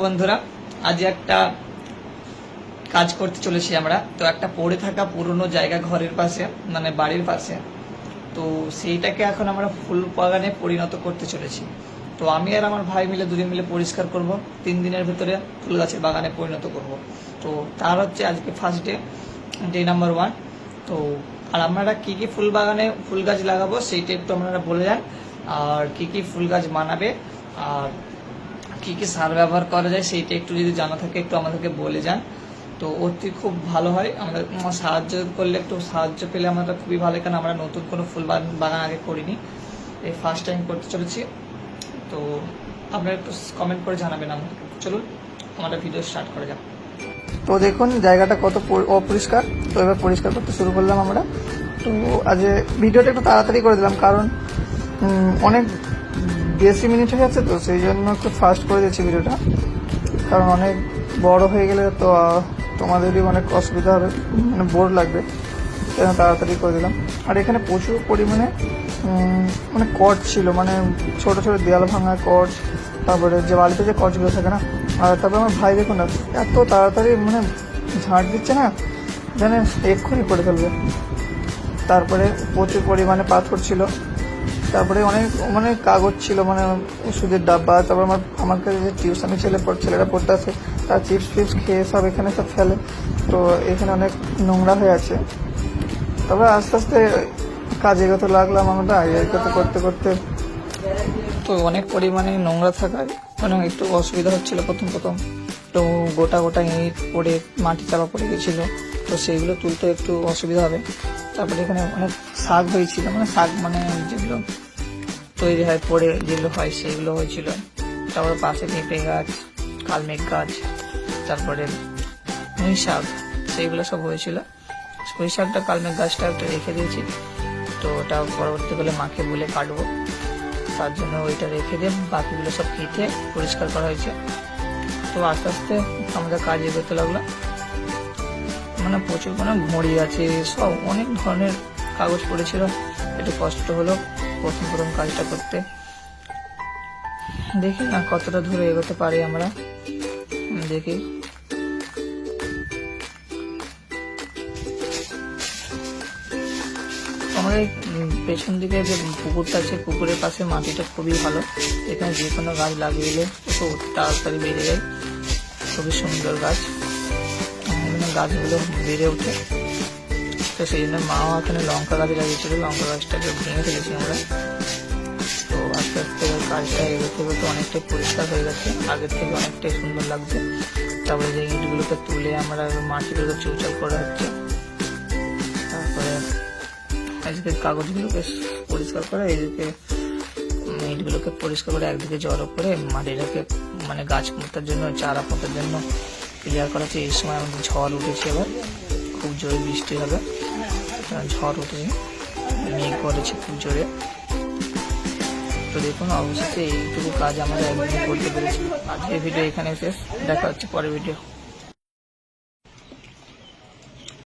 বন্ধুরা, আজ একটা কাজ করতে চলেছি আমরা। তো একটা পড়ে থাকা পুরনো জায়গা ঘরের পাশে, মানে বাড়ির পাশে, তো সেইটাকে এখন আমরা ফুল বাগানে পরিণত করতে চলেছি। তো আমি আর আমার ভাই মিলে দুজন মিলে পরিষ্কার করব, 3 দিনের ভিতরে ফুল গাছের বাগানে পরিণত করব। তো তার হচ্ছে আজকে ফার্স্ট ডে নাম্বার 1। তো আর আপনারা কি কি ফুল বাগানে ফুল গাছ লাগাবো সেইটা একটু আপনারা বলে যান, আর কি কি ফুল গাছ বানাবে, আর কি কি সার ব্যবহার করা যায় সেইটা একটু যদি জানা থাকে একটু আমাদেরকে বলে যান। তো অতি খুব ভালো হয়, আমাদের সাহায্য করলে, একটু সাহায্য পেলে আমরা খুবই ভালো, কারণ আমরা নতুন কোনো ফুল বাগান আগে করিনি, এই ফার্স্ট টাইম করতে চলেছি। তো আপনারা একটু কমেন্ট করে জানাবেন আমাদেরকে। চলুন আমাদের ভিডিও স্টার্ট করা যাক। তো দেখুন জায়গাটা কত অপরিষ্কার। তো এবার পরিষ্কার করতে শুরু করলাম আমরা। তো আজ ভিডিওটা একটু তাড়াতাড়ি করে দিলাম, কারণ অনেক বেশি মিনিট হয়ে যাচ্ছে, তো সেই জন্য একটু ফাস্ট করে দিচ্ছি ভিডিওটা, কারণ অনেক বড় হয়ে গেলে তো তোমাদেরই অনেক অসুবিধা হবে, মানে বোর লাগবে, সেজন্য তাড়াতাড়ি করে দিলাম। আর এখানে প্রচুর পরিমাণে মানে কট ছিল, মানে ছোট ছোট দেয়াল ভাঙা কট, তারপরে যে বাড়িতে যে কচগুলো থাকে না, আর তারপরে আমার ভাই দেখুন না এত তাড়াতাড়ি মানে ঝাঁট দিচ্ছে না, জানে এক্ষুনি করে ফেলবে। তারপরে প্রচুর পরিমাণে পাথর ছিল, তারপরে অনেক কাগজ ছিল, মানে ওষুধের ডাব্বা, তারপর আমার কাছে যে টিউশনে ছেলেরা পড়তে আছে তার চিপস ফিপস খেয়ে সব এখানে সব ফেলে। তো এখানে অনেক নোংরা হয়ে আছে। তারপরে আস্তে আস্তে কাজে এগোতে লাগলাম আমরা, এগোতে করতে করতে তো অনেক পরিমাণে নোংরা থাকায় মানে একটু অসুবিধা হচ্ছিল প্রথম। তো গোটা ইট পড়ে মাটি চাপা পড়ে গেছিলো, তো সেইগুলো তুলতে একটু অসুবিধা হবে। তারপরে এখানে অনেক শাক হয়েছিল, মানে শাক মানে যেগুলো তৈরি হয় পড়ে যেগুলো হয় সেগুলো হয়েছিল। তারপরে পাশে পেঁপে গাছ, কালমেঘ গাছ, তারপরে পুঁই শাক, সেইগুলো সব হয়েছিল। পুঁই শাকটা কালমেঘ গাছটা একটা রেখে দিয়েছি, তো ওটা পরবর্তীকালে মাকে বলে কাটবো, তার জন্য ওইটা রেখে দিয়ে বাকিগুলো সব কেটে পরিষ্কার করা হয়েছে। তো আস্তে আস্তে আমাদের কাজ এগোতে লাগলো, মানে প্রচুর মানে ঘড়ি আছে, সব অনেক ধরনের কাগজ পড়েছিল। একটু কষ্ট হলো প্রথম কাজটা করতে। দেখি না কতটা দূরে এগোতে পারি আমরা, দেখি। আমাদের পেছন দিকে যে পুকুরটা আছে, পুকুরের পাশে মাটিটা খুবই ভালো, এখানে যে কোনো গাছ লাগিয়ে এলে খুব তাড়াতাড়ি বেড়ে যায়, খুবই সুন্দর গাছ, গাছগুলো বেড়ে ওঠে। তো সেই জন্য মাও এখানে লঙ্কা গাছ লাগিয়েছিল, লঙ্কা গাছটাকে ভেঙে ফেলেছি আমরা। তো আস্তে আস্তে কাজটা এগোতে অনেকটাই পরিষ্কার হয়ে গেছে, আগের থেকে অনেকটাই সুন্দর লাগছে। তারপরে যে ইটগুলোকে তুলে আমরা মাটিগুলোকে চৌচাল করা হচ্ছে। তারপরে আজকে কাগজগুলোকে পরিষ্কার করে, এইদিকে ইটগুলোকে পরিষ্কার করে একদিকে জড়ো করে মাটিটাকে মানে গাছ পোঁতার জন্য, চারা পোঁতার জন্য ক্লিয়ার করা হচ্ছে। এই সময় আমাদের ঝড় উঠেছে, এবার খুব জোরে বৃষ্টি হবে, ঝড় উঠেছে, মেঘ করেছে খুব জোরে। তো দেখুন অবশ্যই এইটুকু কাজ আমরা একদিনে করতে পেরেছি। আজকের ভিডিও এখানে শেষ, দেখা হচ্ছে পরের ভিডিও।